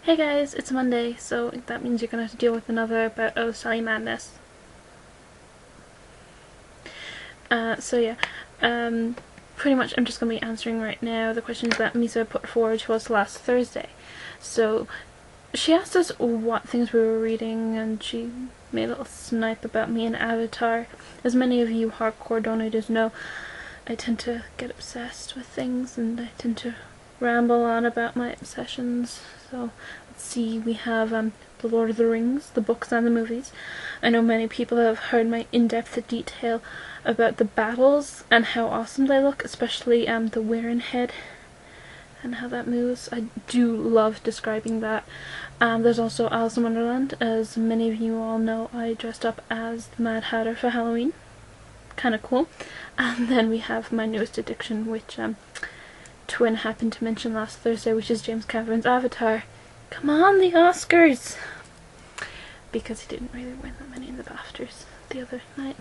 Hey guys, it's Monday, so that means you're gonna have to deal with another About Oh Sally Madness. Pretty much I'm just gonna be answering right now the questions that Misa put forward to us last Thursday. So, she asked us what things we were reading, and she made a little snipe about me and Avatar. As many of you hardcore donators know, I tend to get obsessed with things, and I tend to ramble on about my obsessions. So let's see, we have The Lord of the Rings, the books and the movies. I know many people have heard my in-depth detail about the battles and how awesome they look, especially the Weirin head and how that moves. I do love describing that. There's also Alice in Wonderland. As many of you all know, I dressed up as the Mad Hatter for Halloween. Kinda cool. And then we have my newest addiction, which Twin happened to mention last Thursday, which is James Cameron's Avatar. Come on, the Oscars! Because he didn't really win that many in the BAFTAs the other night.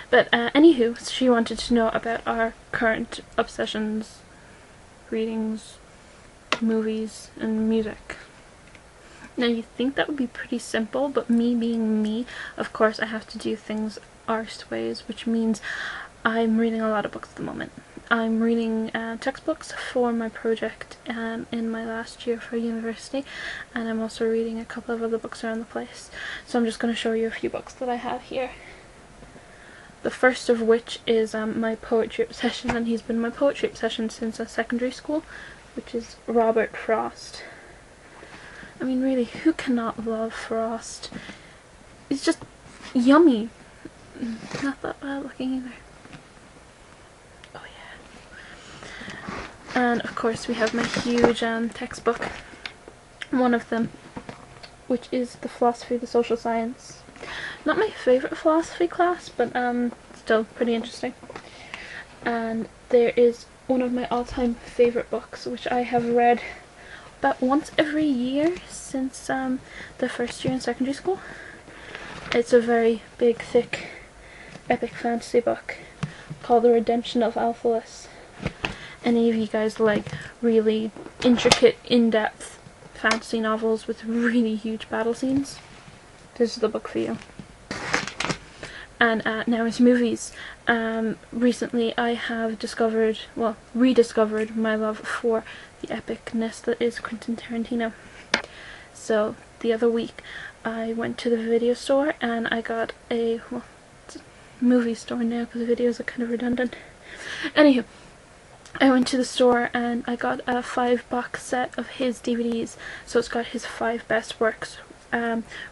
But anywho, she wanted to know about our current obsessions, readings, movies, and music. Now you think that would be pretty simple, but me being me, of course I have to do things arse ways, which means I'm reading a lot of books at the moment. I'm reading textbooks for my project in my last year for university, and I'm also reading a couple of other books around the place. So I'm just going to show you a few books that I have here. The first of which is my poetry obsession, and he's been my poetry obsession since secondary school, which is Robert Frost. I mean, really, who cannot love Frost? It's just yummy. Not that bad looking either. Oh yeah. And of course we have my huge textbook. One of them, which is the Philosophy of the Social Science. Not my favourite philosophy class, but still pretty interesting. And there is one of my all-time favourite books, which I have read about once every year since the first year in secondary school. It's a very big, thick, epic fantasy book called The Redemption of Alphalus. Any of you guys like really intricate, in-depth fantasy novels with really huge battle scenes? This is the book for you. And now it's movies. Recently I have rediscovered my love for the epicness that is Quentin Tarantino. So the other week I went to the video store and I got a, well, it's a movie store now because the videos are kind of redundant. Anywho, I went to the store and I got a 5-box set of his DVDs. So it's got his 5 best works.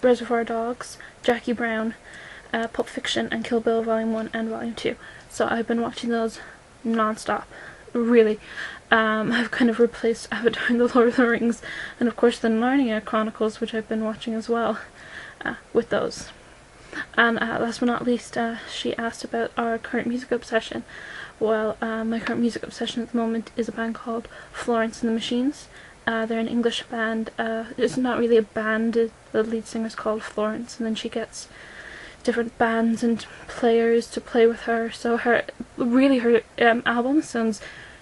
Reservoir Dogs, Jackie Brown, Pulp Fiction, and Kill Bill Volume 1 and Volume 2. So I've been watching those non-stop. Really. I've kind of replaced Avatar and The Lord of the Rings, and of course the Narnia Chronicles, which I've been watching as well, with those. And last but not least, she asked about our current music obsession. Well, my current music obsession at the moment is a band called Florence and the Machines. They're an English band. It's not really a band. The lead singer's called Florence, and then she gets different bands and players to play with her. So her album sounds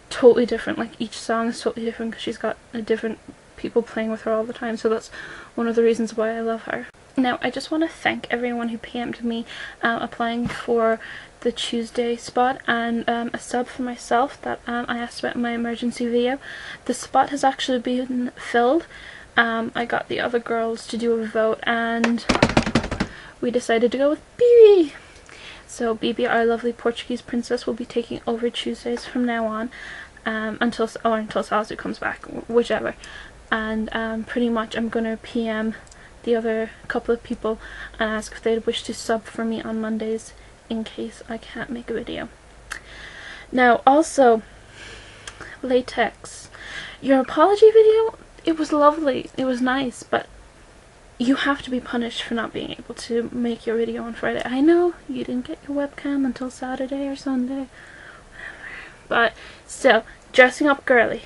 totally different. Like each song is totally different because she's got different people playing with her all the time. So that's one of the reasons why I love her. Now, I just want to thank everyone who PM'd me applying for the Tuesday spot and a sub for myself that I asked about in my emergency video. The spot has actually been filled. I got the other girls to do a vote and we decided to go with BB. So BB, our lovely Portuguese princess, will be taking over Tuesdays from now on until Salzu comes back, whichever. And pretty much I'm going to PM the other couple of people and ask if they'd wish to sub for me on Mondays in case I can't make a video. Now also, Latex. Your apology video, it was lovely, it was nice, but you have to be punished for not being able to make your video on Friday. I know you didn't get your webcam until Saturday or Sunday, whatever. But still, dressing up girly.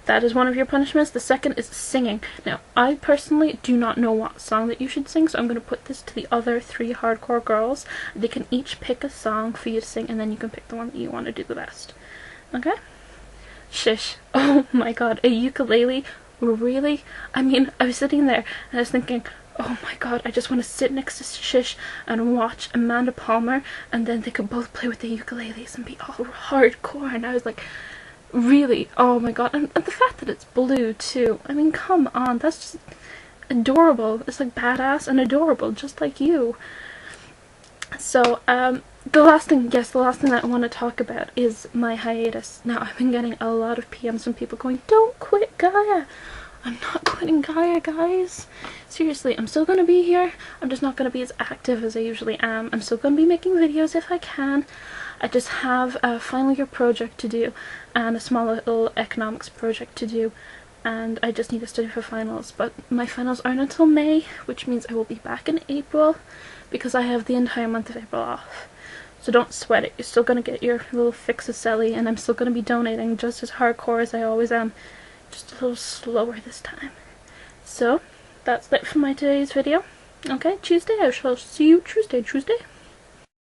That is one of your punishments. The second is singing. Now, I personally do not know what song that you should sing, so I'm going to put this to the other 3 hardcore girls. They can each pick a song for you to sing, and then you can pick the one that you want to do the best. Okay? Shish. Oh my god, a ukulele really? I mean, I was sitting there and I was thinking, oh my god, I just want to sit next to Shish and watch Amanda Palmer, and then they could both play with the ukuleles and be all hardcore. And I was like, really? Oh my god. And the fact that it's blue too, I mean, come on, that's just adorable. It's like badass and adorable, just like you. So the last thing that I want to talk about is my hiatus. Now, I've been getting a lot of PMs from people going, don't quit Gaia. I'm not quitting Gaia, guys. Seriously, I'm still going to be here. I'm just not going to be as active as I usually am. I'm still going to be making videos if I can. I just have a final year project to do and a small little economics project to do, and I just need to study for finals. But my finals aren't until May, which means I will be back in April because I have the entire month of April off. So don't sweat it. You're still going to get your little fix of Selly, and I'm still going to be donating just as hardcore as I always am. Just a little slower this time. So, that's it for my today's video. Okay, Tuesday. I shall see you Tuesday.